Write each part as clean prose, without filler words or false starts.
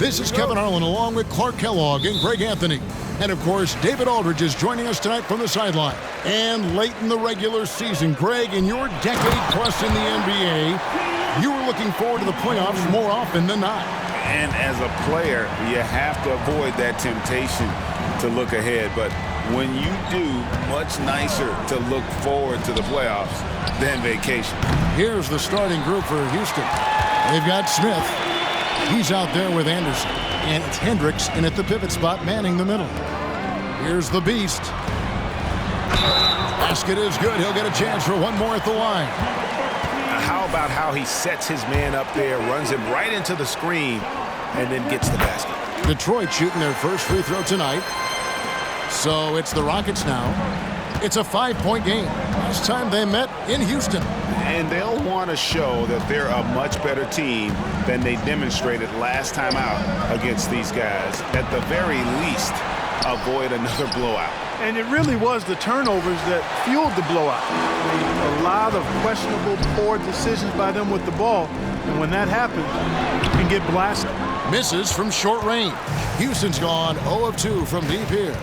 This is Kevin Harlan along with Clark Kellogg and Greg Anthony. And, of course, David Aldridge is joining us tonight from the sideline. And late in the regular season, Greg, in your decade-plus in the NBA, you were looking forward to the playoffs more often than not. And as a player, you have to avoid that temptation to look ahead. But when you do, much nicer to look forward to the playoffs than vacation. Here's the starting group for Houston. They've got Smith. He's out there with Anderson. And it's Hendricks in at the pivot spot, manning the middle. Here's the Beast. Basket is good. He'll get a chance for one more at the line. How about how he sets his man up there, runs him right into the screen, and then gets the basket. Detroit shooting their first free throw tonight. So it's the Rockets now. It's a 5-point game. Last time they met in Houston. And they'll want to show that they're a much better team than they demonstrated last time out against these guys. At the very least, avoid another blowout. And it really was the turnovers that fueled the blowout. A lot of questionable, poor decisions by them with the ball. And when that happens, you can get blasted. Misses from short range. Houston's gone 0 of 2 from deep here.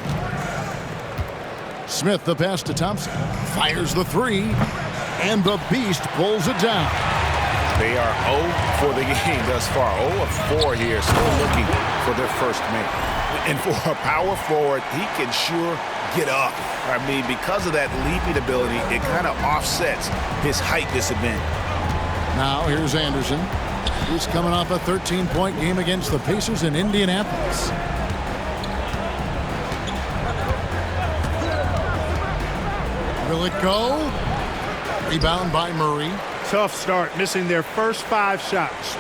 Smith, the pass to Thompson. Fires the three. And the Beast pulls it down. They are 0 for the game thus far. 0 of 4 here, still looking for their first make. And for a power forward, he can sure get up. I mean, because of that leaping ability, it kind of offsets his height disadvantage. Now here's Anderson. He's coming off a 13-point game against the Pacers in Indianapolis. Will it go? Rebound by Murray. Tough start, missing their first 5 shots.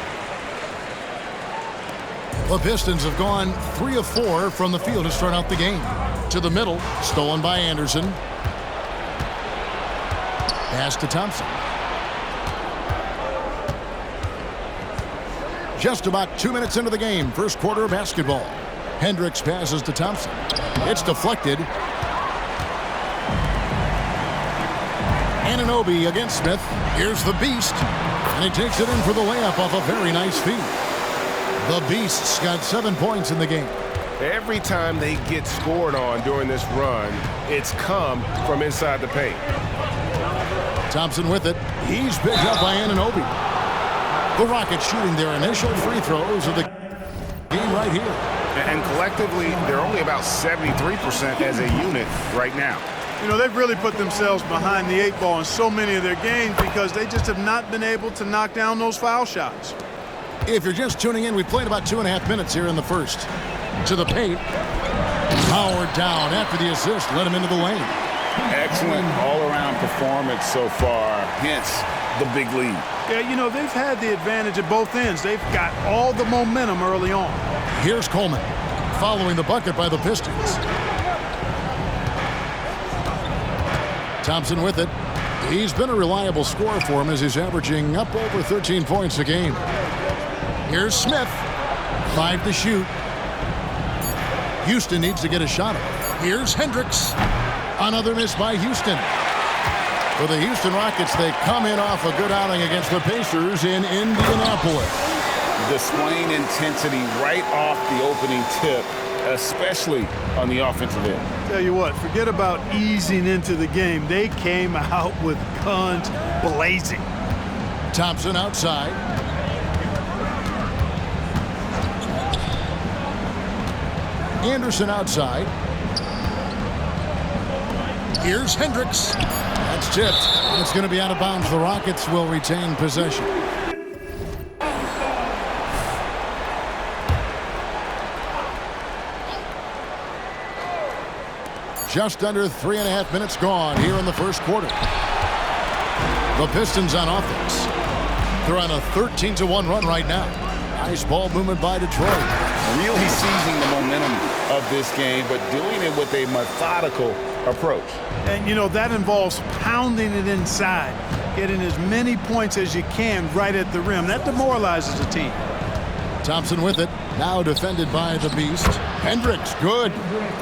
The Pistons have gone 3 of 4 from the field to start out the game. To the middle, stolen by Anderson. Pass to Thompson. Just about 2 minutes into the game, first quarter of basketball. Hendricks passes to Thompson. It's deflected. Anunoby against Smith. Here's the Beast. And he takes it in for the layup off a very nice feed. The Beast's got 7 points in the game. Every time they get scored on during this run, it's come from inside the paint. Thompson with it. He's picked up by Anunoby. The Rockets shooting their initial free throws of the game right here. And collectively, they're only about 73% as a unit right now. You know, they've really put themselves behind the 8 ball in so many of their games because they just have not been able to knock down those foul shots. If you're just tuning in, we played about 2.5 minutes here in the first. To the paint. Howard down after the assist. Let him into the lane. Excellent all-around performance so far, hence the big lead. Yeah, you know, they've had the advantage at both ends. They've got all the momentum early on. Here's Coleman following the bucket by the Pistons. Thompson with it. He's been a reliable scorer for him as he's averaging up over 13 points a game. Here's Smith. 5 to shoot. Houston needs to get a shot off. Here's Hendricks. Another miss by Houston. For the Houston Rockets, they come in off a good outing against the Pacers in Indianapolis. Displaying intensity right off the opening tip, especially on the offensive end. Tell you what, forget about easing into the game. They came out with guns blazing. Thompson outside. Anderson outside. Here's Hendricks. That's tipped. It's going to be out of bounds. The Rockets will retain possession. Just under 3.5 minutes gone here in the first quarter. The Pistons on offense. They're on a 13-1 run right now. Nice ball movement by Detroit. Really seizing the momentum of this game, but doing it with a methodical approach. And, you know, that involves pounding it inside, getting as many points as you can right at the rim. That demoralizes a team. Thompson with it. Now defended by the Beast. Hendricks, good.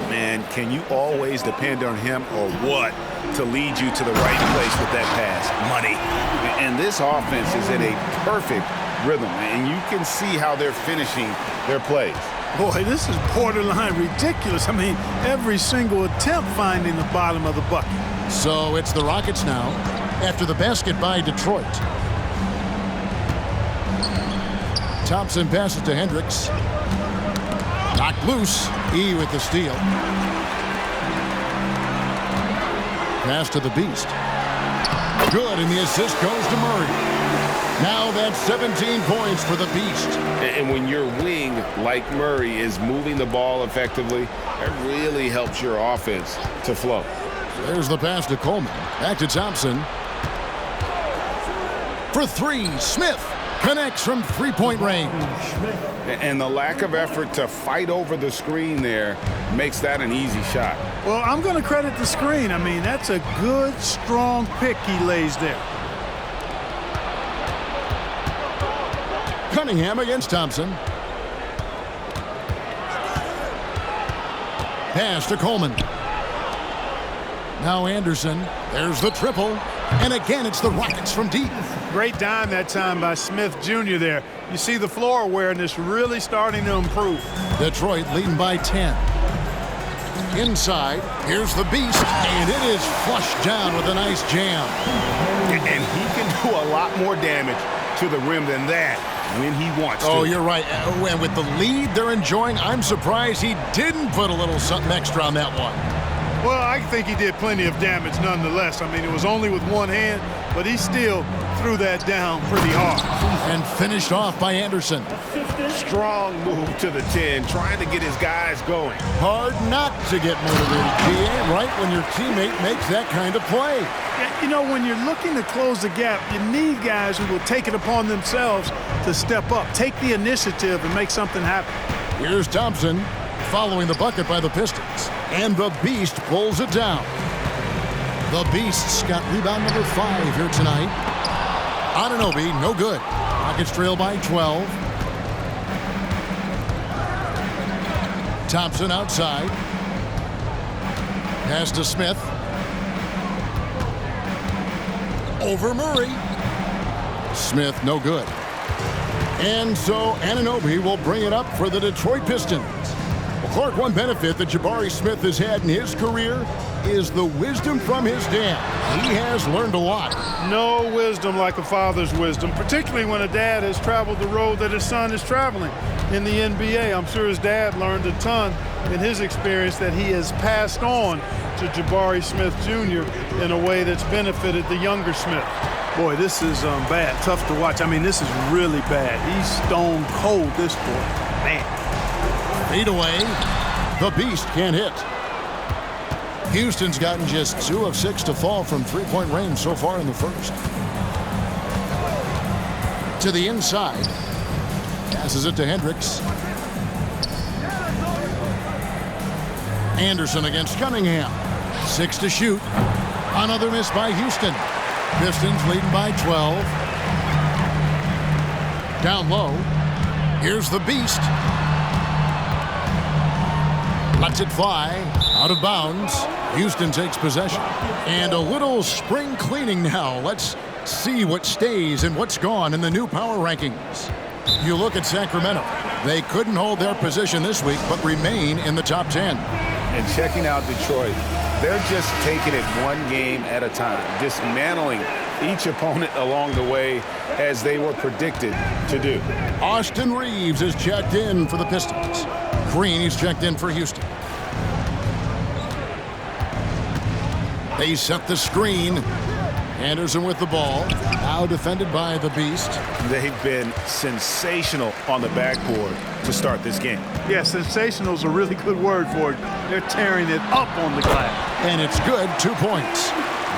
Man, can you always depend on him or what to lead you to the right place with that pass? Money. And this offense is in a perfect rhythm, and you can see how they're finishing their plays. Boy, this is borderline ridiculous. I mean, every single attempt finding the bottom of the bucket. So it's the Rockets now after the basket by Detroit. Thompson passes to Hendricks. Knocked loose. E with the steal. Pass to the Beast. Good, and the assist goes to Murray. Now that's 17 points for the Beast. And when your wing, like Murray, is moving the ball effectively, it really helps your offense to flow. There's the pass to Coleman. Back to Thompson. For three, Smith connects from three-point range. And the lack of effort to fight over the screen there makes that an easy shot. Well, I'm going to credit the screen. I mean, that's a good, strong pick he lays there. Cunningham against Thompson. Pass to Coleman. Now Anderson. There's the triple. And again, it's the Rockets from deep. Great dime that time by Smith Jr. there. You see the floor awareness really starting to improve. Detroit leading by 10. Inside, here's the Beast, and it is flushed down with a nice jam. And he can do a lot more damage to the rim than that when he wants to. Oh, you're right. And with the lead they're enjoying, I'm surprised he didn't put a little something extra on that one. Well, I think he did plenty of damage nonetheless. I mean, it was only with one hand, but he still threw that down pretty hard. And finished off by Anderson. Strong move to the 10, trying to get his guys going. Hard not to get motivated, GA, right when your teammate makes that kind of play. You know, when you're looking to close the gap, you need guys who will take it upon themselves to step up, take the initiative, and make something happen. Here's Thompson following the bucket by the Pistons. And the Beast pulls it down. The Beast's got rebound number 5 here tonight. Anunoby, no good. Rockets trail by 12. Thompson outside. Pass to Smith. Over Murray. Smith, no good. And so Anunoby will bring it up for the Detroit Pistons. Well, Clark, one benefit that Jabari Smith has had in his career is the wisdom from his dad. He has learned a lot. No wisdom like a father's wisdom, particularly when a dad has traveled the road that his son is traveling in the NBA. I'm sure his dad learned a ton in his experience that he has passed on to Jabari Smith Jr. in a way that's benefited the younger Smith. Boy, this is bad, tough to watch. I mean, this is really bad. He's stone cold, this boy. Man. Fade away. The Beast can't hit. Houston's gotten just 2 of 6 to fall from three-point range so far in the first. To the inside. Passes it to Hendricks. Anderson against Cunningham. 6 to shoot. Another miss by Houston. Pistons leading by 12. Down low. Here's the Beast. Lets it fly. Out of bounds. Houston takes possession. And a little spring cleaning now. Let's see what stays and what's gone in the new power rankings. You look at Sacramento. They couldn't hold their position this week, but remain in the top 10. And checking out Detroit, they're just taking it one game at a time, dismantling each opponent along the way as they were predicted to do. Austin Reeves is checked in for the Pistons. Green is checked in for Houston. They set the screen. Anderson with the ball. Now defended by the Beast. They've been sensational on the backboard to start this game. Yeah, sensational is a really good word for it. They're tearing it up on the glass. And it's good, 2 points.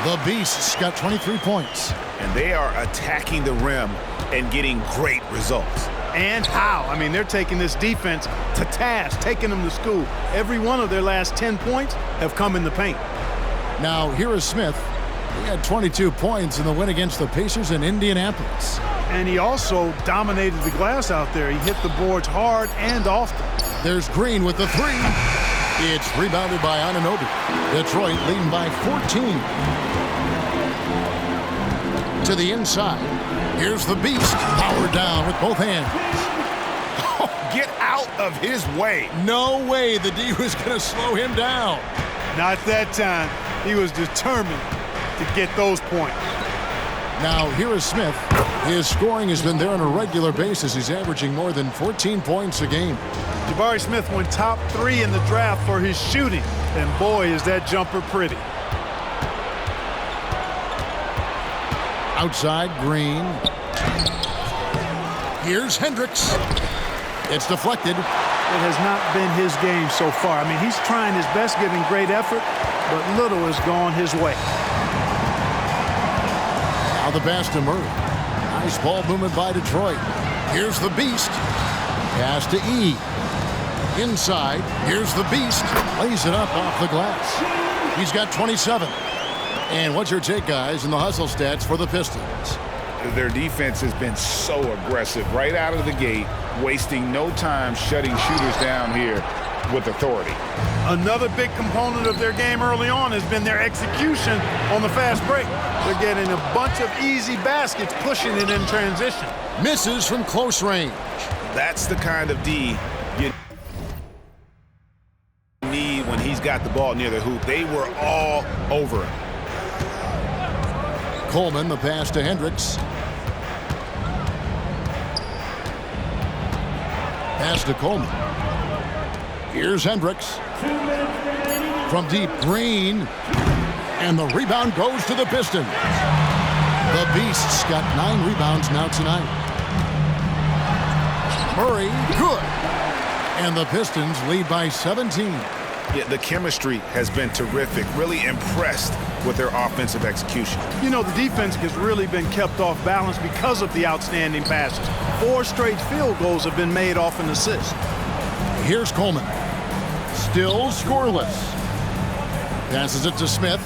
The Beast's got 23 points. And they are attacking the rim and getting great results. And how? I mean, they're taking this defense to task, taking them to school. Every one of their last 10 points have come in the paint. Now, here is Smith. He had 22 points in the win against the Pacers in Indianapolis. And he also dominated the glass out there. He hit the boards hard and often. There's Green with the 3. It's rebounded by Anunoby. Detroit leading by 14. To the inside. Here's the beast, powered down with both hands. Get out of his way. No way the D was going to slow him down. Not that time. He was determined to get those points. Now, here is Smith. His scoring has been there on a regular basis. He's averaging more than 14 points a game. Jabari Smith went top 3 in the draft for his shooting. And boy, is that jumper pretty. Outside, Green. Here's Hendricks. It's deflected. It has not been his game so far. I mean, he's trying his best, giving great effort, but little has gone his way. Now the pass to Murray. Nice ball movement by Detroit. Here's the beast. Pass to E. Inside. Here's the beast. Lays it up off the glass. He's got 27. And what's your take, guys, in the hustle stats for the Pistons? Their defense has been so aggressive right out of the gate, wasting no time shutting shooters down here with authority. Another big component of their game early on has been their execution on the fast break. They're getting a bunch of easy baskets, pushing it in transition. Misses from close range. That's the kind of D you need when he's got the ball near the hoop. They were all over him. Coleman, the pass to Hendricks. Pass to Coleman. Here's Hendricks. From deep, Green. And the rebound goes to the Pistons. The Beasts got 9 rebounds now tonight. Murray, good. And the Pistons lead by 17. Yeah, the chemistry has been terrific. Really impressed with their offensive execution. You know, the defense has really been kept off balance because of the outstanding passes. 4 straight field goals have been made off an assist. Here's Coleman. Still scoreless. Passes it to Smith.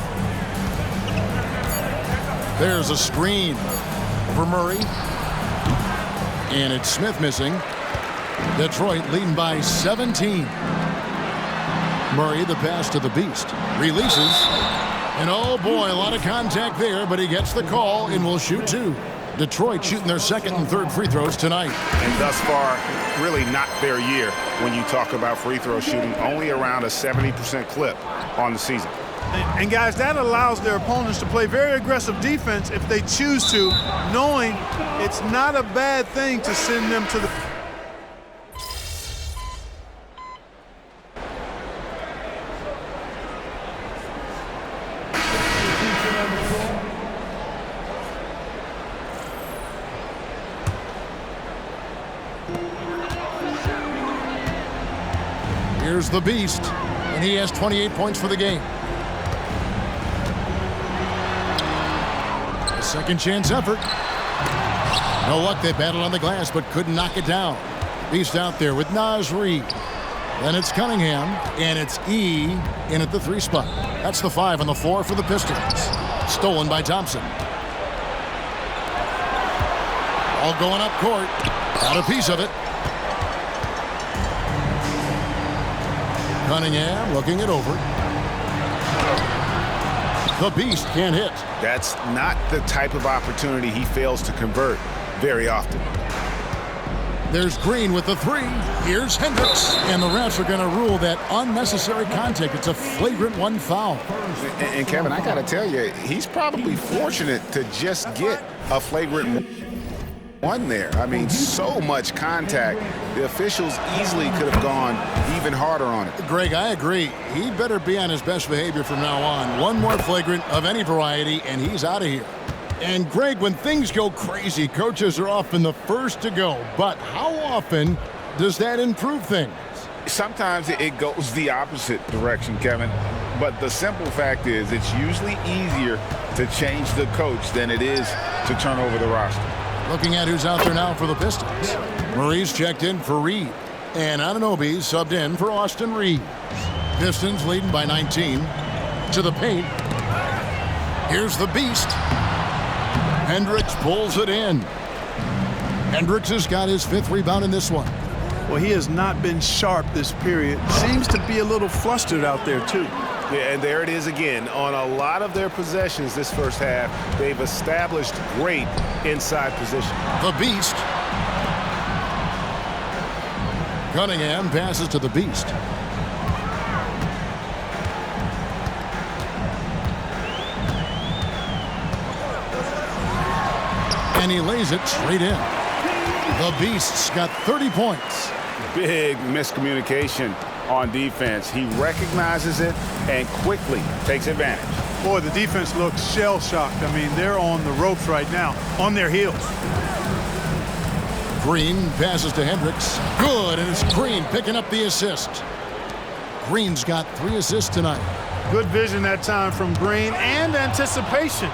There's a screen for Murray. And it's Smith missing. Detroit leading by 17. Murray, the pass to the beast. Releases. And oh boy, a lot of contact there, but he gets the call and will shoot 2. Detroit shooting their second and third free throws tonight. And thus far, really not their year when you talk about free throw shooting. Only around a 70% clip on the season. And guys, that allows their opponents to play very aggressive defense if they choose to, knowing it's not a bad thing to send them to the... Here's the beast, and he has 28 points for the game. A second chance effort. No luck, they battled on the glass, but couldn't knock it down. Beast out there with Naz Reid. Then it's Cunningham, and it's E in at the 3 spot. That's the 5 on the floor for the Pistons. Stolen by Thompson. All going up court. Got a piece of it. Cunningham looking it over. The beast can't hit. That's not the type of opportunity he fails to convert very often. There's Green with the 3. Here's Hendricks. And the refs are going to rule that unnecessary contact. It's a flagrant 1 foul. And Kevin, I got to tell you, he's probably fortunate to just get a flagrant 1 there. I mean, so much contact. The officials easily could have gone even harder on it. Greg, I agree. He better be on his best behavior from now on. 1 more flagrant of any variety, and he's out of here. And Greg, when things go crazy, coaches are often the first to go. But how often does that improve things? Sometimes it goes the opposite direction, Kevin. But the simple fact is it's usually easier to change the coach than it is to turn over the roster. Looking at who's out there now for the Pistons. Murray's checked in for Reed. And Anunoby subbed in for Austin Reeves. Pistons leading by 19. To the paint. Here's the beast. Hendricks pulls it in. Hendricks has got his 5th rebound in this one. Well, he has not been sharp this period. Seems to be a little flustered out there, too. Yeah, and there it is again. On a lot of their possessions this first half, they've established great inside position. The Beast. Cunningham passes to the Beast. And he lays it straight in. The Beast's got 30 points. Big miscommunication on defense. He recognizes it and quickly takes advantage. Boy, the defense looks shell-shocked. I mean, they're on the ropes right now, on their heels. Green passes to Hendricks. Good, and it's Green picking up the assist. Green's got 3 assists tonight. Good vision that time from Green and anticipation.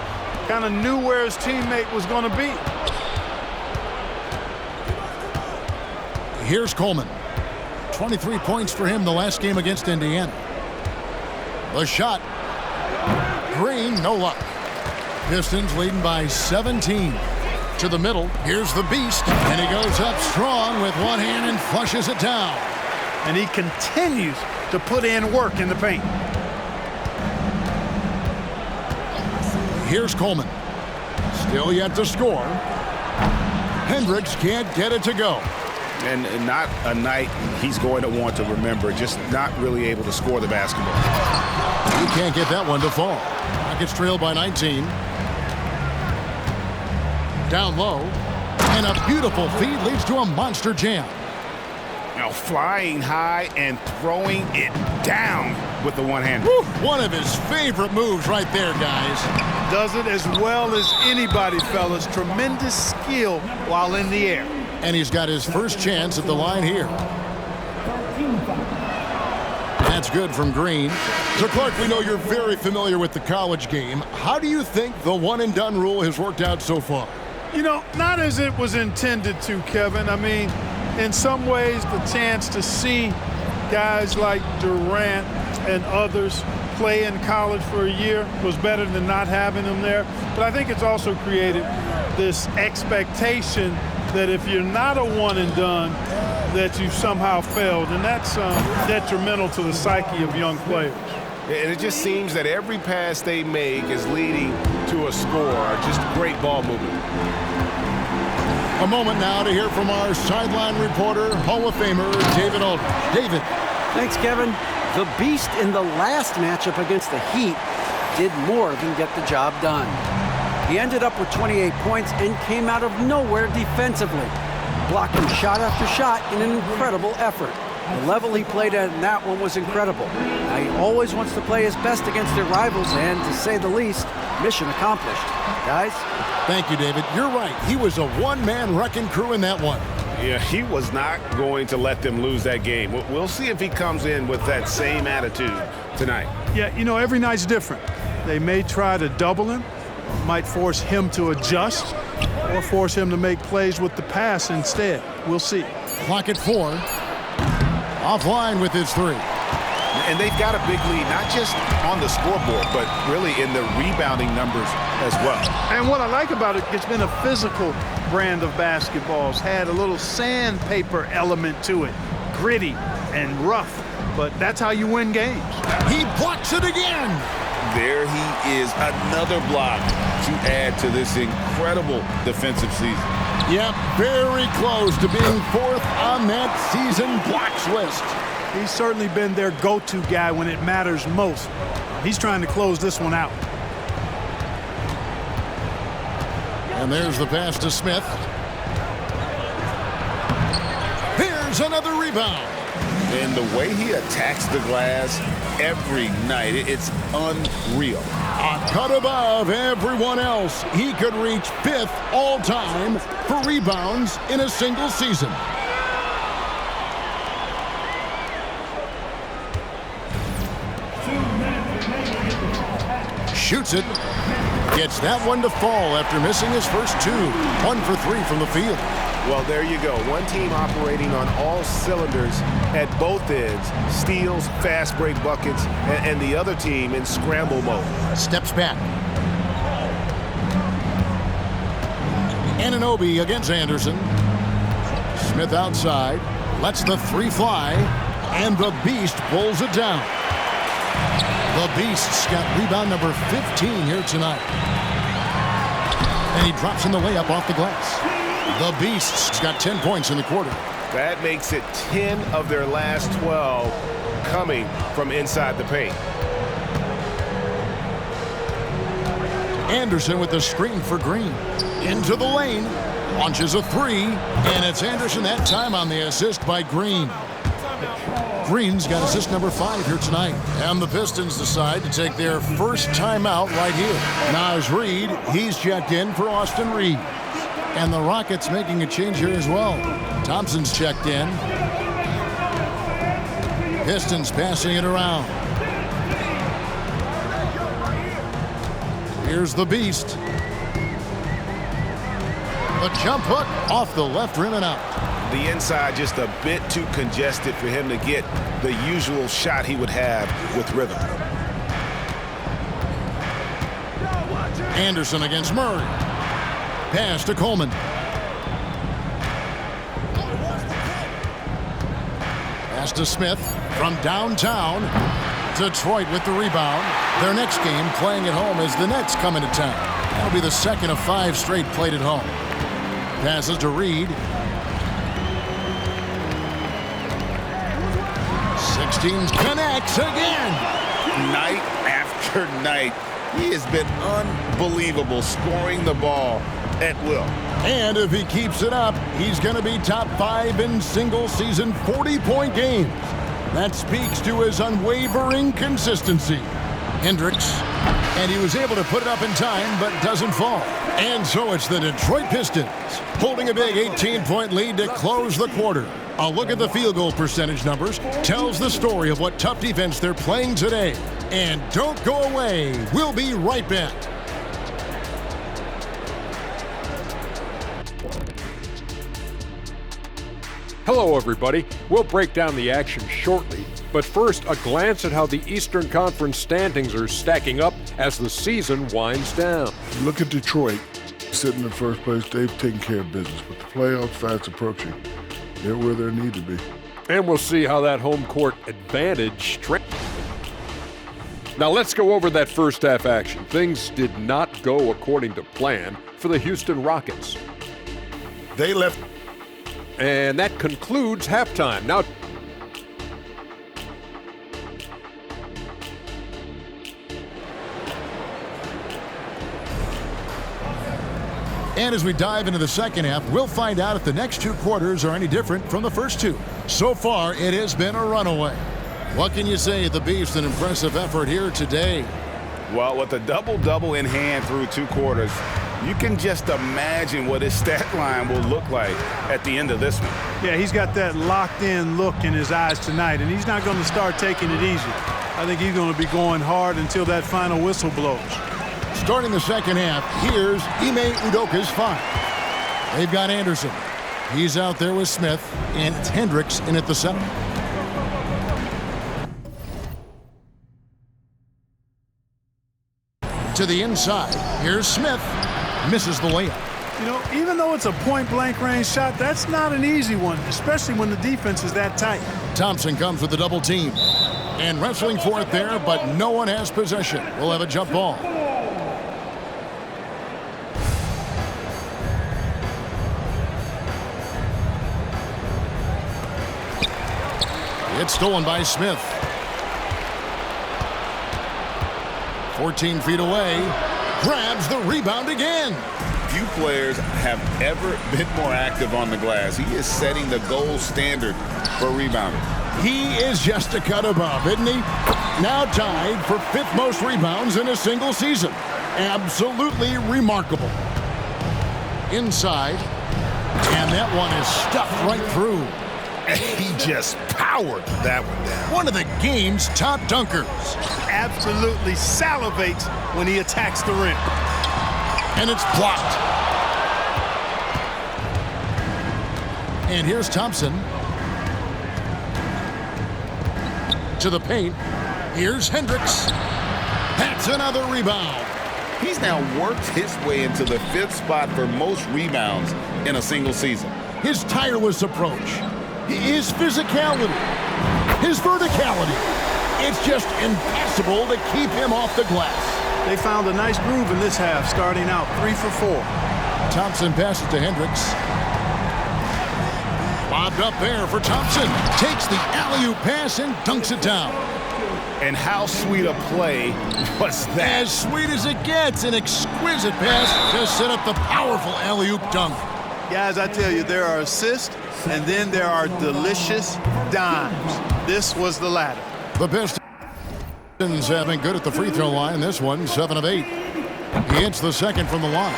Kind of knew where his teammate was going to be. Here's Coleman. 23 points for him the last game against Indiana. The shot. Green, no luck. Pistons leading by 17. To the middle. Here's the Beast. And he goes up strong with one hand and flushes it down. And he continues to put in work in the paint. Here's Coleman. Still yet to score. Hendricks can't get it to go. And not a night he's going to want to remember, just not really able to score the basketball. He can't get that one to fall. Rockets trail by 19. Down low. And a beautiful feed leads to a monster jam. Now flying high and throwing it down with the one hand. One of his favorite moves right there, guys. Does it as well as anybody, fellas. Tremendous skill while in the air. And he's got his first chance at the line here. That's good from Green. So, Clark, we know you're very familiar with the college game. How do you think the one-and-done rule has worked out so far? You know, not as it was intended to, Kevin. I mean, in some ways, the chance to see guys like Durant and others play in college for a year was better than not having them there. But I think it's also created this expectation that if you're not a one-and-done, that you've somehow failed. And that's detrimental to the psyche of young players. And it just seems that every pass they make is leading to a score. Just great ball movement. A moment now to hear from our sideline reporter, Hall of Famer David Aldridge. David. Thanks, Kevin. The Beast in the last matchup against the Heat did more than get the job done. He ended up with 28 points and came out of nowhere defensively, blocking shot after shot in an incredible effort. The level he played at in that one was incredible. Now he always wants to play his best against their rivals, and to say the least, mission accomplished. Guys? Thank you, David. You're right. He was a one-man wrecking crew in that one. Yeah, he was not going to let them lose that game. We'll see if he comes in with that same attitude tonight. Yeah, you know, every night's different. They may try to double him, might force him to adjust, or force him to make plays with the pass instead. We'll see. Clock at 4. Offline with his 3. And they've got a big lead, not just on the scoreboard, but really in the rebounding numbers as well. And what I like about it, it's been a physical brand of basketball. It's had a little sandpaper element to it, gritty and rough, but that's how you win games. He blocks it again. There he is, another block to add to this incredible defensive season. Yep, very close to being 4th on that season blocks list. He's certainly been their go-to guy when it matters most. He's trying to close this one out. And there's the pass to Smith. Here's another rebound. And the way he attacks the glass every night, it's unreal. A cut above everyone else. He could reach 5th all-time for rebounds in a single season. Shoots it. Gets that one to fall after missing his first 2. 1 for 3 from the field. Well, there you go. One team operating on all cylinders at both ends. Steals, fast break buckets, and the other team in scramble mode. Steps back. Anunoby against Anderson. Smith outside. Lets the three fly, and the Beast pulls it down. The Beast's got rebound number 15 here tonight. And he drops in the layup off the glass. The Beast's got 10 points in the quarter. That makes it 10 of their last 12 coming from inside the paint. Anderson with the screen for Green. Into the lane. Launches a three. And it's Anderson that time on the assist by Green. Green's got assist number 5 here tonight. And the Pistons decide to take their first timeout right here. Naz Reid, he's checked in for Austin Reeves. And the Rockets making a change here as well. Thompson's checked in. Pistons passing it around. Here's the Beast. A jump hook off the left rim and out. The inside just a bit too congested for him to get the usual shot he would have with rhythm. Anderson against Murray. Pass to Coleman. Pass to Smith from downtown. Detroit with the rebound. Their next game playing at home as the Nets come into town. That'll be the second of 5 straight played at home. Passes to Reed. 16 connects again. Night after night, he has been unbelievable scoring the ball at will. And if he keeps it up, he's going to be top 5 in single-season 40-point games. That speaks to his unwavering consistency. Hendricks, and he was able to put it up in time, but doesn't fall. And so it's the Detroit Pistons holding a big 18-point lead to close the quarter. A look at the field goal percentage numbers tells the story of what tough defense they're playing today. And don't go away. We'll be right back. Hello, everybody. We'll break down the action shortly, but first, a glance at how the Eastern Conference standings are stacking up as the season winds down. Look at Detroit. Sitting in first place, they've taken care of business, but the playoffs fast approaching. They're where they need to be. And we'll see how that home court advantage Now let's go over that first half action. Things did not go according to plan for the Houston Rockets. They left. And that concludes halftime. Now, and as we dive into the second half, we'll find out if the next 2 quarters are any different from the first 2. So far, it has been a runaway. What can you say of the Beast? An impressive effort here today. Well, with a double-double in hand through 2 quarters, you can just imagine what his stat line will look like at the end of this one. Yeah, he's got that locked-in look in his eyes tonight, and he's not going to start taking it easy. I think he's going to be going hard until that final whistle blows. Starting the second half, here's Ime Udoka's 5. They've got Anderson. He's out there with Smith, and it's Hendricks in at the center. To the inside, here's Smith. Misses the layup. You know, even though it's a point-blank range shot, that's not an easy one, especially when the defense is that tight. Thompson comes with the double team. And wrestling for it there, but no one has possession. We'll have a jump ball. It's stolen by Smith. 14 feet away. Grabs the rebound again. Few players have ever been more active on the glass. He is setting the gold standard for rebounding. He is just a cut above, isn't he? Now tied for 5th most rebounds in a single season. Absolutely remarkable. Inside. And that one is stuffed right through. He just powered that one down. One of the game's top dunkers. Absolutely salivates when he attacks the rim. And it's blocked. And here's Thompson. To the paint. Here's Hendricks. That's another rebound. He's now worked his way into the 5th spot for most rebounds in a single season. His tireless approach. His physicality, his verticality. It's just impossible to keep him off the glass. They found a nice groove in this half, starting out 3 for 4. Thompson passes to Hendricks. Lobbed up there for Thompson. Takes the alley-oop pass and dunks it down. And how sweet a play was that? As sweet as it gets, an exquisite pass to set up the powerful alley-oop dunk. Guys, I tell you, there are assists, and then there are delicious dimes. This was the latter. The Pistons have been good at the free throw line. This one, 7 of 8. He hits the second from the line.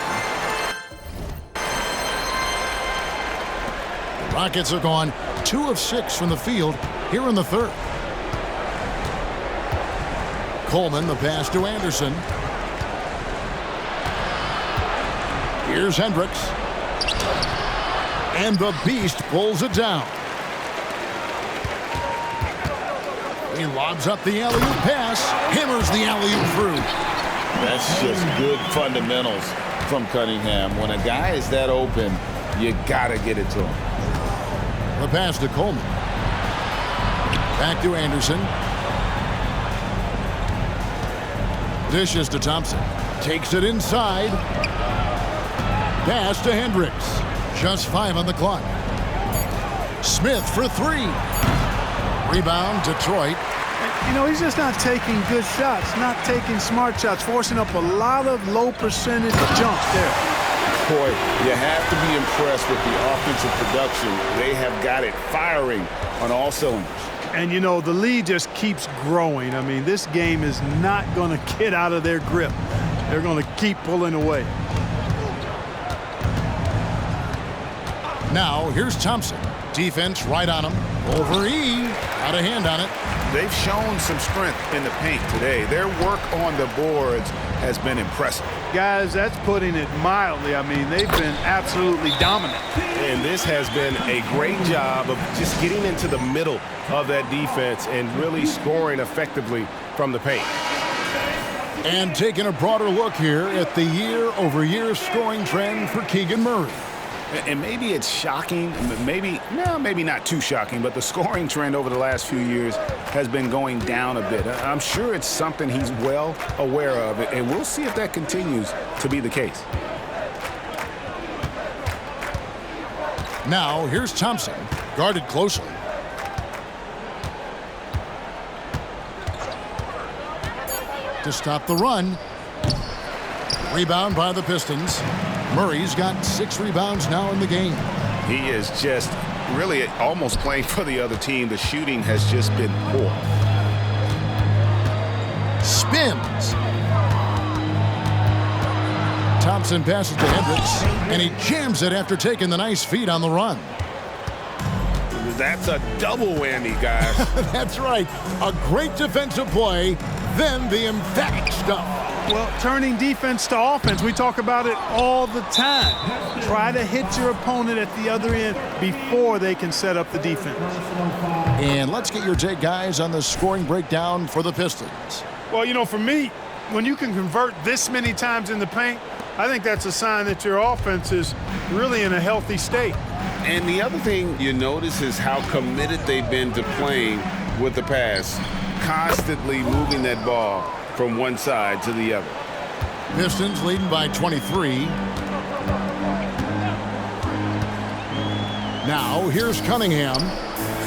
The Rockets have gone 2 of 6 from the field here in the third. Coleman, the pass to Anderson. Here's Hendricks. And the Beast pulls it down. He lobs up the alley-oop pass, hammers the alley-oop through. That's just good fundamentals from Cunningham. When a guy is that open, you gotta get it to him. The pass to Coleman. Back to Anderson. Dishes to Thompson. Takes it inside. Pass to Hendricks. Just 5 on the clock. Smith for 3. Rebound, Detroit. You know, he's just not taking good shots, not taking smart shots, forcing up a lot of low percentage jumps there. Boy, you have to be impressed with the offensive production. They have got it firing on all cylinders. And, you know, the lead just keeps growing. I mean, this game is not going to get out of their grip. They're going to keep pulling away. Now, here's Thompson. Defense right on him. Over E. Got a hand on it. They've shown some strength in the paint today. Their work on the boards has been impressive. Guys, that's putting it mildly. I mean, they've been absolutely dominant. And this has been a great job of just getting into the middle of that defense and really scoring effectively from the paint. And taking a broader look here at the year-over-year scoring trend for Keegan Murray. And maybe it's shocking, maybe not too shocking, but the scoring trend over the last few years has been going down a bit. I'm sure it's something he's well aware of, and we'll see if that continues to be the case. Now, here's Thompson, guarded closely. To stop the run. Rebound by the Pistons. Murray's got 6 rebounds now in the game. He is just really almost playing for the other team. The shooting has just been poor. Spins. Thompson passes to Hendricks, and he jams it after taking the nice feed on the run. That's a double whammy, guys. That's right. A great defensive play, then the emphatic stuff. Well, turning defense to offense, we talk about it all the time. Try to hit your opponent at the other end before they can set up the defense. And let's get your take, guys, on the scoring breakdown for the Pistons. Well, you know, for me, when you can convert this many times in the paint, I think that's a sign that your offense is really in a healthy state. And the other thing you notice is how committed they've been to playing with the pass, constantly moving that ball from one side to the other. Pistons leading by 23. Now, here's Cunningham.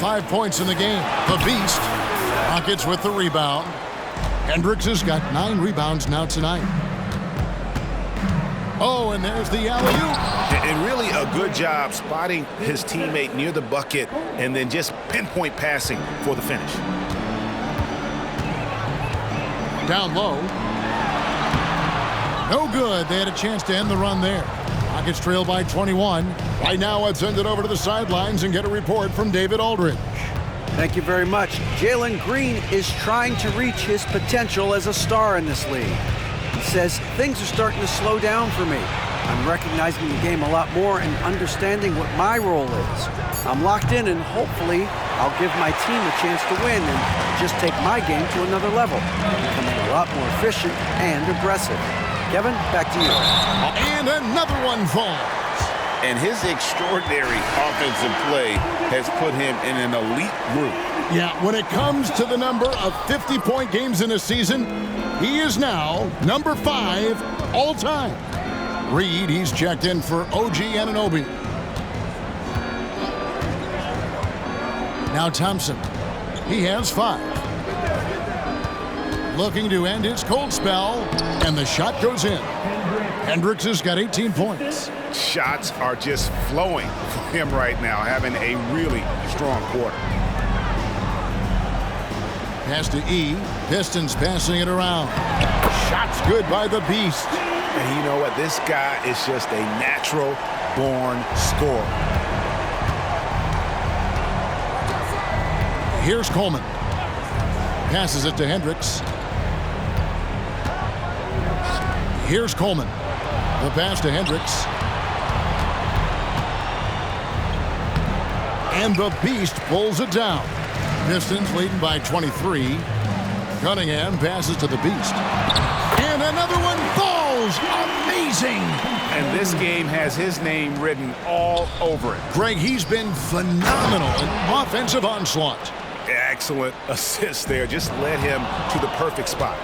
5 points in the game. The Beast. Rockets with the rebound. Hendricks has got 9 rebounds now tonight. Oh, and there's the alley-oop. And really a good job spotting his teammate near the bucket and then just pinpoint passing for the finish. Down low. No good. They had a chance to end the run there. Rockets trail by 21. Right now, let's send it over to the sidelines and get a report from David Aldridge. Thank you very much. Jalen Green is trying to reach his potential as a star in this league. He says things are starting to slow down for me. I'm recognizing the game a lot more and understanding what my role is. I'm locked in, and hopefully I'll give my team a chance to win and just take my game to another level, becoming a lot more efficient and aggressive. Kevin, back to you. And another one falls. And his extraordinary offensive play has put him in an elite group. Yeah, when it comes to the number of 50-point games in a season, he is now number 5 all time. Reed, he's checked in for OG Anunoby. Now Thompson, he has 5. Looking to end his cold spell, and the shot goes in. Hendricks has got 18 points. Shots are just flowing for him right now, having a really strong quarter. Pass to E. Pistons passing it around. Shots good by the Beast. And you know what? This guy is just a natural-born scorer. Here's Coleman. Passes it to Hendricks. Here's Coleman. The pass to Hendricks. And the Beast pulls it down. Pistons leading by 23. Cunningham passes to the Beast. And another one falls. Amazing. And this game has his name written all over it. Greg, he's been phenomenal in offensive onslaught. Excellent assist there. Just led him to the perfect spot.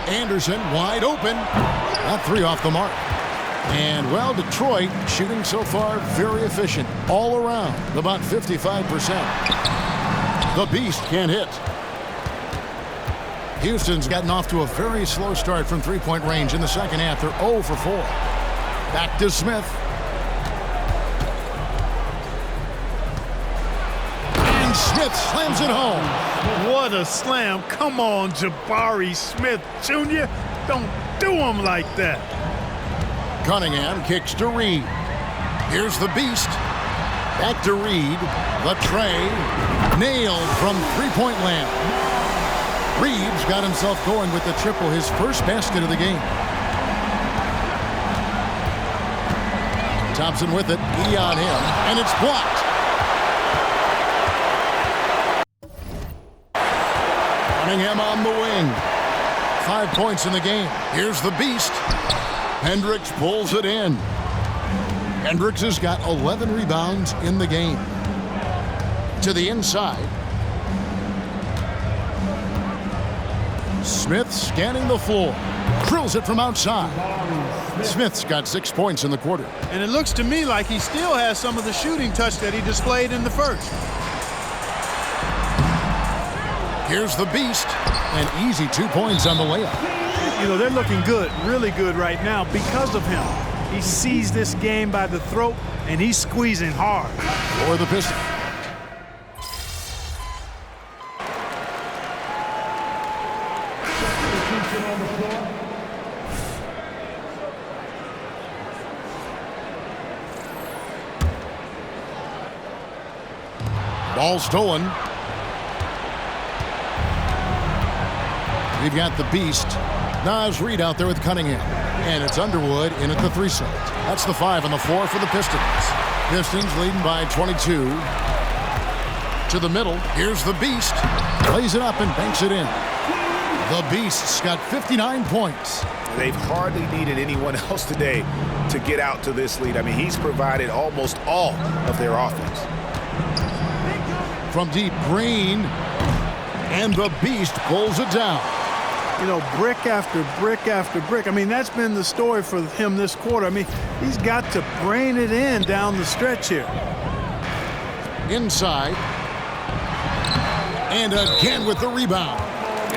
Anderson wide open. Not 3 off the mark. And, well, Detroit shooting so far very efficient all around, about 55%. The Beast can't hit. Houston's gotten off to a very slow start from three-point range in the second half. They're 0 for 4. Back to Smith. And Smith slams it home. What a slam. Come on, Jabari Smith Jr. Don't do him like that. Cunningham kicks to Reed. Here's the Beast. Back to Reed. The tray. Nailed from three-point land. Reeves got himself going with the triple, his first basket of the game. Thompson with it. E on him. And it's blocked. Cunningham on the wing. 5 points in the game. Here's the Beast. Hendricks pulls it in. Hendricks has got 11 rebounds in the game. To the inside. Smith scanning the floor. Drills it from outside. Smith's got 6 points in the quarter. And it looks to me like he still has some of the shooting touch that he displayed in the first. Here's the Beast. An easy 2 points on the layup. You know, they're looking good, really good right now because of him. He sees this game by the throat, and he's squeezing hard. For the Pistons. Ball stolen. We've got the Beast. Nas Reed out there with Cunningham. And it's Underwood in at the 3 slot. That's the 5 on the floor for the Pistons. Pistons leading by 22. To the middle. Here's the Beast. Plays it up and banks it in. The Beast's got 59 points. They've hardly needed anyone else today to get out to this lead. I mean, he's provided almost all of their offense. From deep, Green. And the Beast pulls it down. You know, brick after brick after brick. I mean, that's been the story for him this quarter. I mean, he's got to brain it in down the stretch here. Inside. And again with the rebound.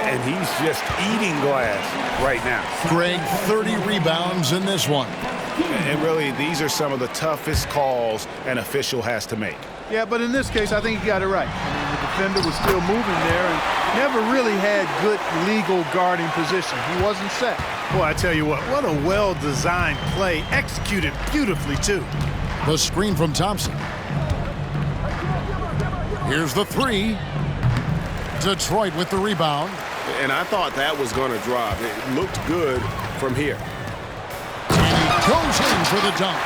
And he's just eating glass right now. Greg, 30 rebounds in this one. And really, these are some of the toughest calls an official has to make. Yeah, but in this case, I think he got it right. I mean, the defender was still moving there and never really had good legal guarding position. He wasn't set. Boy, I tell you what a well-designed play, executed beautifully, too. The screen from Thompson. Here's the 3. Detroit with the rebound. And I thought that was going to drop. It looked good from here. And he goes in for the dunk.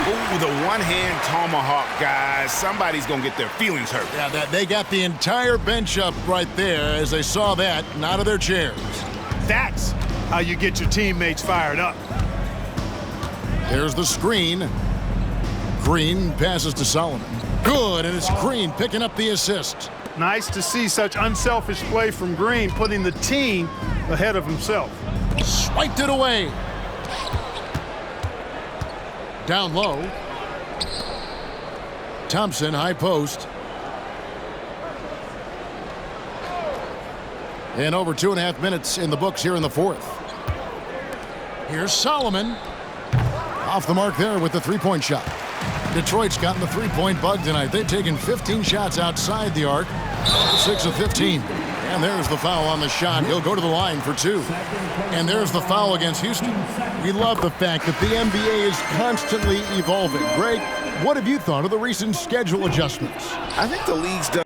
Ooh, the one-hand tomahawk, guys. Somebody's going to get their feelings hurt. Yeah, they got the entire bench up right there as they saw that and out of their chairs. That's how you get your teammates fired up. There's the screen. Green passes to Solomon. Good, and it's Green picking up the assist. Nice to see such unselfish play from Green, putting the team ahead of himself. Swiped it away. Down low. Thompson, high post. And over 2.5 minutes in the books here in the fourth. Here's Solomon. Off the mark there with the three-point shot. Detroit's gotten the three-point bug tonight. They've taken 15 shots outside the arc. 6 of 15. And there's the foul on the shot. He'll go to the line for 2. And there's the foul against Houston. We love the fact that the NBA is constantly evolving. Greg, what have you thought of the recent schedule adjustments? I think the league's done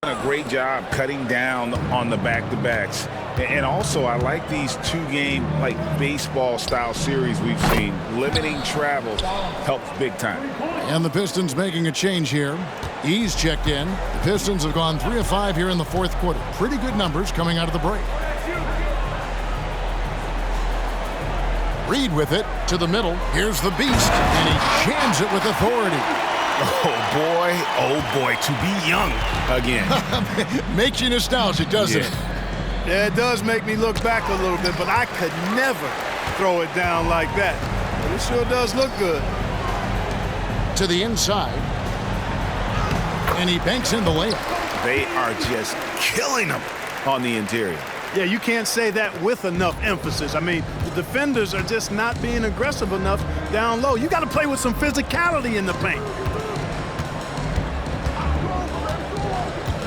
a great job cutting down on the back-to-backs. And also, I like these two-game, like, baseball-style series we've seen. Limiting travel helps big time. And the Pistons making a change here. He's checked in. The Pistons have gone 3 of 5 here in the fourth quarter. Pretty good numbers coming out of the break. Reed with it to the middle. Here's the Beast, and he jams it with authority. Oh boy, to be young again. Makes you nostalgic, doesn't it? Yeah, it does make me look back a little bit, but I could never throw it down like that. But it sure does look good. To the inside. And he banks in the layup. They are just killing them on the interior. Yeah, you can't say that with enough emphasis. I mean, the defenders are just not being aggressive enough down low. You got to play with some physicality in the paint.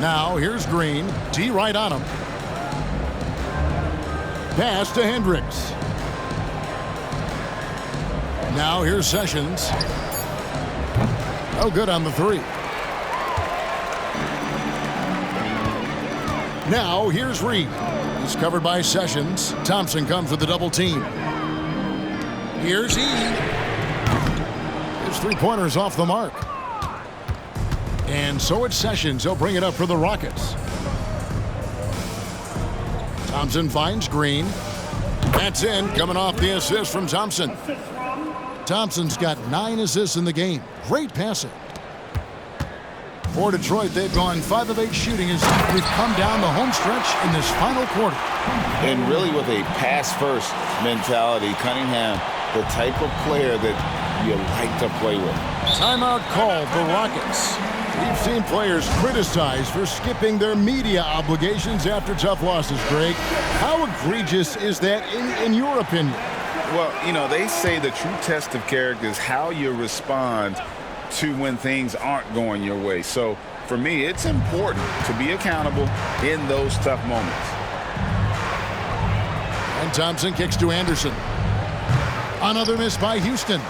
Now, here's Green. T right on him. Pass to Hendricks. Now, here's Sessions. Oh, good on the three. Now, here's Reed. He's covered by Sessions. Thompson comes with the double team. Here's E. His three-pointer's off the mark. And so it's Sessions. He'll bring it up for the Rockets. Thompson finds Green. That's in, coming off the assist from Thompson. Thompson's got 9 assists in the game. Great passing. For Detroit, they've gone 5 of 8 shooting as we've come down the home stretch in this final quarter. And really with a pass-first mentality, Cunningham, the type of player that you like to play with. Timeout called the Rockets. We've seen players criticized for skipping their media obligations after tough losses, Greg. How egregious is that in your opinion? Well, you know, they say the true test of character is how you respond to when things aren't going your way. So, for me, it's important to be accountable in those tough moments. And Thompson kicks to Anderson. Another miss by Houston.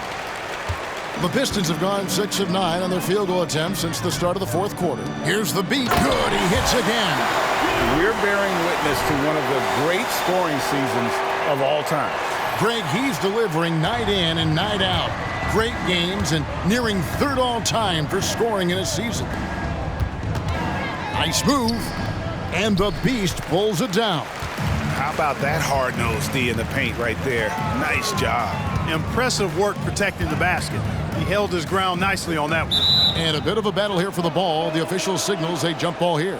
The Pistons have gone 6 of 9 on their field goal attempts since the start of the fourth quarter. Here's the beat. Good. He hits again. We're bearing witness to one of the great scoring seasons of all time. Greg, he's delivering night in and night out. Great games and nearing 3rd all-time for scoring in a season. Nice move. And the Beast pulls it down. How about that hard-nosed D in the paint right there? Nice job. Impressive work protecting the basket. He held his ground nicely on that one. And a bit of a battle here for the ball. The official signals a jump ball here.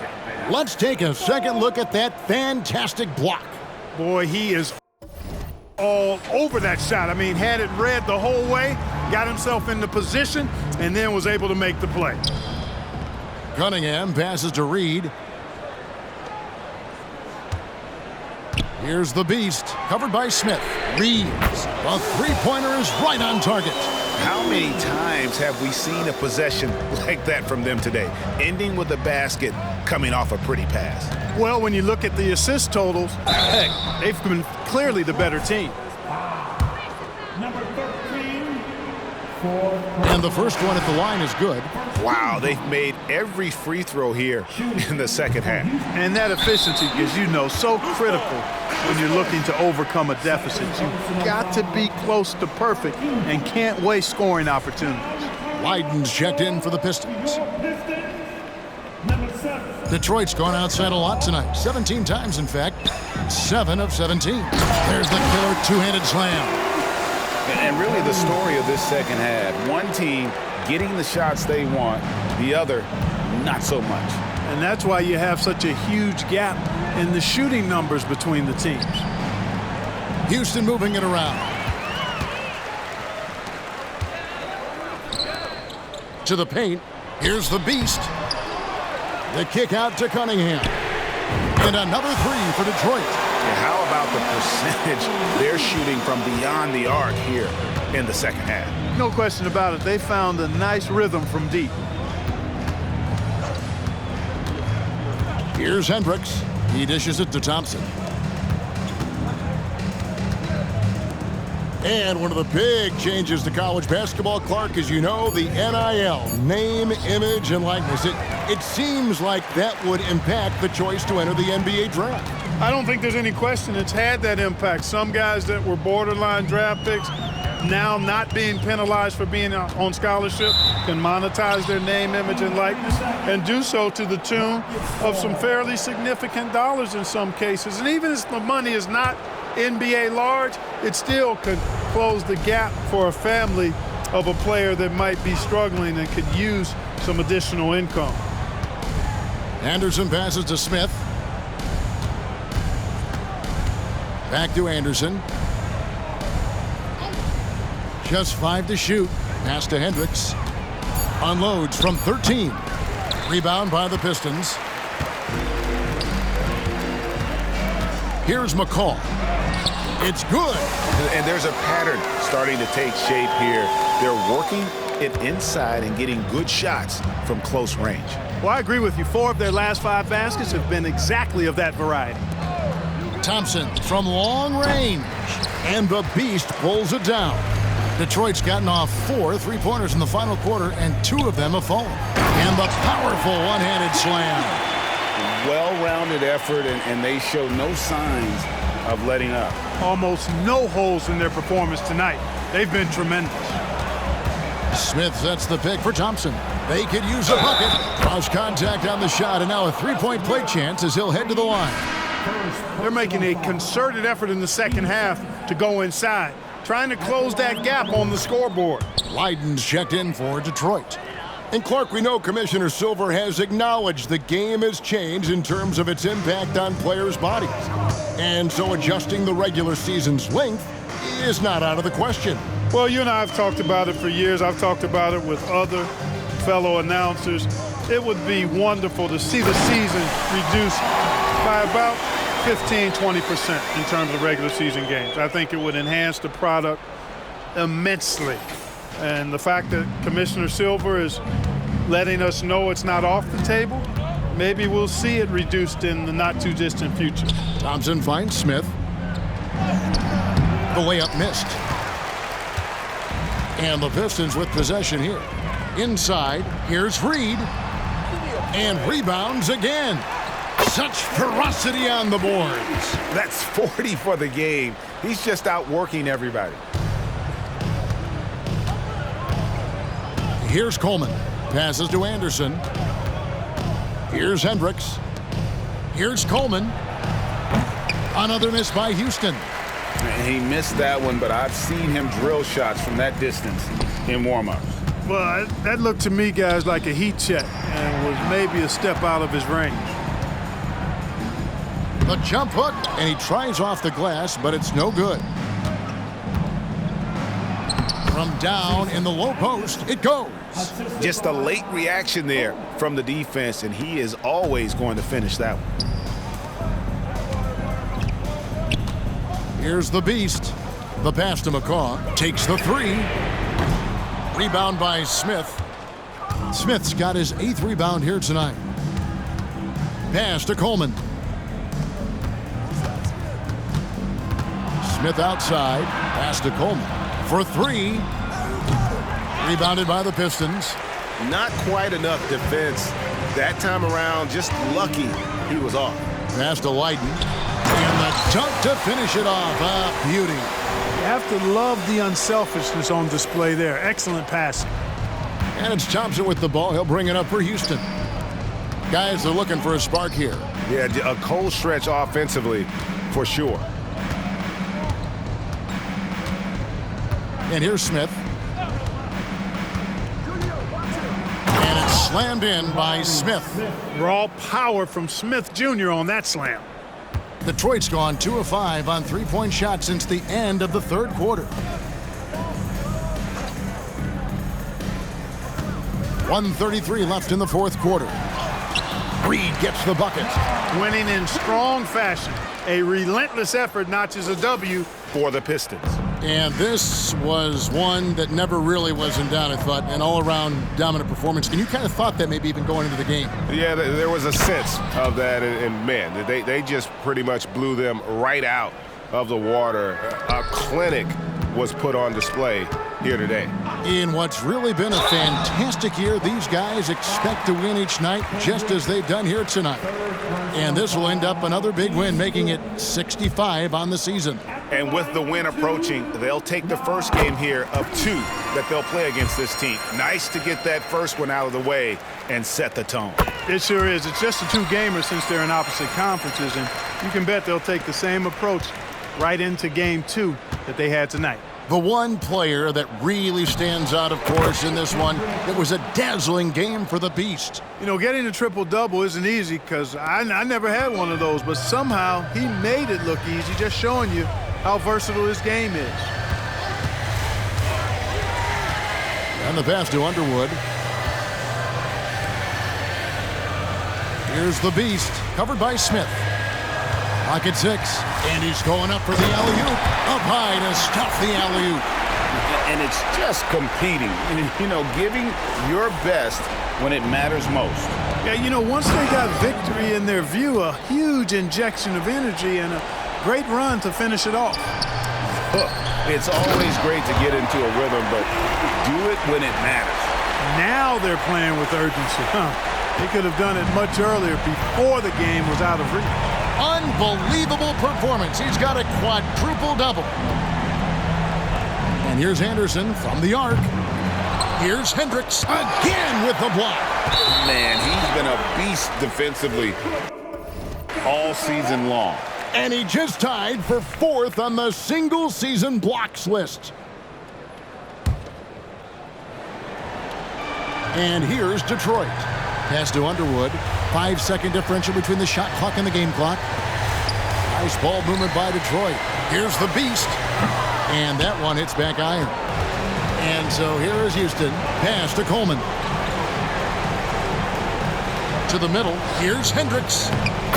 Let's take a second look at that fantastic block. Boy, he is all over that shot. I mean, had it read the whole way, got himself into position, and then was able to make the play. Cunningham passes to Reed. Here's the Beast, covered by Smith. Reed, a three-pointer is right on target. How many times have we seen a possession like that from them today, ending with a basket coming off a pretty pass? Well, when you look at the assist totals, heck, they've been clearly the better team. And the first one at the line is good. Wow, they've made every free throw here in the second half. And that efficiency is, you know, so critical when you're looking to overcome a deficit. You've got to be close to perfect and can't waste scoring opportunities. Leiden's checked in for the Pistons. Detroit's gone outside a lot tonight, 17 times in fact. 7 of 17. There's the killer two-handed slam. And really the story of this second half, one team getting the shots they want, the other not so much. And that's why you have such a huge gap in the shooting numbers between the teams. Houston moving it around. To the paint. Here's the beast. The kick out to Cunningham. And another three for Detroit. And how about the percentage they're shooting from beyond the arc here in the second half? No question about it. They found a nice rhythm from deep. Here's Hendricks. He dishes it to Thompson. And one of the big changes to college basketball, Clark, as you know, the NIL, name, image, and likeness. It seems like that would impact the choice to enter the NBA draft. I don't think there's any question it's had that impact. Some guys that were borderline draft picks now not being penalized for being on scholarship can monetize their name, image, and likeness and do so to the tune of some fairly significant dollars in some cases. And even if the money is not NBA large, it still could close the gap for a family of a player that might be struggling and could use some additional income. Anderson passes to Smith. Back to Anderson. Just 5 to shoot. Pass to Hendricks. Unloads from 13. Rebound by the Pistons. Here's McCall. It's good. And there's a pattern starting to take shape here. They're working it inside and getting good shots from close range. Well, I agree with you. 4 of their last 5 baskets have been exactly of that variety. Thompson from long range. And the beast pulls it down. Detroit's gotten off 4 3-pointers in the final quarter, and 2 of them have fallen. And the powerful one-handed slam. Well-rounded effort, and they show no signs of letting up. Almost no holes in their performance tonight. They've been tremendous. Smith sets the pick for Thompson. They could use a bucket. Cross contact on the shot, and now a 3-point play chance as he'll head to the line. They're making a concerted effort in the second half to go inside, trying to close that gap on the scoreboard. Leiden's checked in for Detroit. And Clark, we know Commissioner Silver has acknowledged the game has changed in terms of its impact on players' bodies. And so adjusting the regular season's length is not out of the question. Well, you and I have talked about it for years. I've talked about it with other fellow announcers. It would be wonderful to see the season reduced by about 15-20% in terms of regular season games. I think it would enhance the product immensely. And the fact that Commissioner Silver is letting us know it's not off the table, maybe we'll see it reduced in the not-too-distant future. Thompson finds Smith. The layup missed. And the Pistons with possession here. Inside, here's Reed. And rebounds again. Such ferocity on the boards. That's 40 for the game. He's just outworking everybody. Here's Coleman. Passes to Anderson. Here's Hendricks. Here's Coleman. Another miss by Houston. He missed that one, but I've seen him drill shots from that distance in warm-ups. Well, that looked to me, guys, like a heat check and was maybe a step out of his range. The jump hook, and he tries off the glass, but it's no good. From down in the low post, it goes. Just a late reaction there from the defense, and he is always going to finish that one. Here's the beast. The pass to McCaw. Takes the 3. Rebound by Smith. Smith's got his 8th rebound here tonight. Pass to Coleman. Smith outside. Pass to Coleman. For 3. Rebounded by the Pistons. Not quite enough defense that time around. Just lucky he was off. Pass to Leiden. And the dunk to finish it off. Ah, beauty. You have to love the unselfishness on display there. Excellent pass. And it's Thompson with the ball. He'll bring it up for Houston. Guys, they're looking for a spark here. Yeah, a cold stretch offensively for sure. And here's Smith. And it's slammed in by Smith. Raw power from Smith Jr. on that slam. Detroit's gone 2 of 5 on three-point shots since the end of the third quarter. 1:33 left in the fourth quarter. Reed gets the bucket. Winning in strong fashion. A relentless effort notches a W for the Pistons. And this was one that never really was in doubt, I thought, an all-around dominant performance. And you kind of thought that maybe even going into the game. Yeah, there was a sense of that, and man, they just pretty much blew them right out of the water. A clinic was put on display here today. In what's really been a fantastic year, these guys expect to win each night just as they've done here tonight. And this will end up another big win, making it 65 on the season. And with the win approaching, they'll take the first game here of 2 that they'll play against this team. Nice to get that first one out of the way and set the tone. It sure is. It's just a 2-gamer since they're in opposite conferences, and you can bet they'll take the same approach right into game 2 that they had tonight. The one player that really stands out, of course, in this one, it was a dazzling game for the Beast. You know, getting a triple-double isn't easy because I never had one of those, but somehow he made it look easy, just showing you how versatile his game is. And the pass to Underwood. Here's the Beast, covered by Smith. Pocket 6, and he's going up for the alley-oop. Up high to stuff the alley-oop. And it's just competing, you know, giving your best when it matters most. Yeah, you know, once they got victory in their view, a huge injection of energy and a great run to finish it off. Look, it's always great to get into a rhythm, but do it when it matters. Now they're playing with urgency. They could have done it much earlier before the game was out of reach. Unbelievable performance. He's got a quadruple double. And here's Anderson from the arc. Here's Hendricks again with the block. Man, he's been a beast defensively all season long. And he just tied for 4th on the single-season blocks list. And here's Detroit. Pass to Underwood. 5-second differential between the shot clock and the game clock. Nice ball movement by Detroit. Here's the Beast. And that one hits back iron. And so here is Houston. Pass to Coleman. To the middle. Here's Hendricks.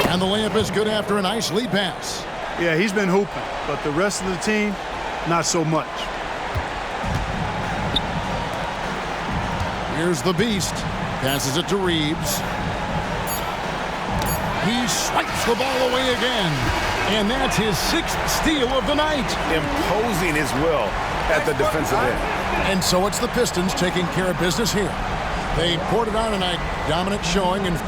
And the layup is good after a nice lead pass. Yeah, he's been hooping, but the rest of the team, not so much. Here's the Beast. Passes it to Reeves. He swipes the ball away again. And that's his 6th steal of the night. Imposing his will at the defensive end. And so it's the Pistons taking care of business here. They poured it on tonight. Dominant showing and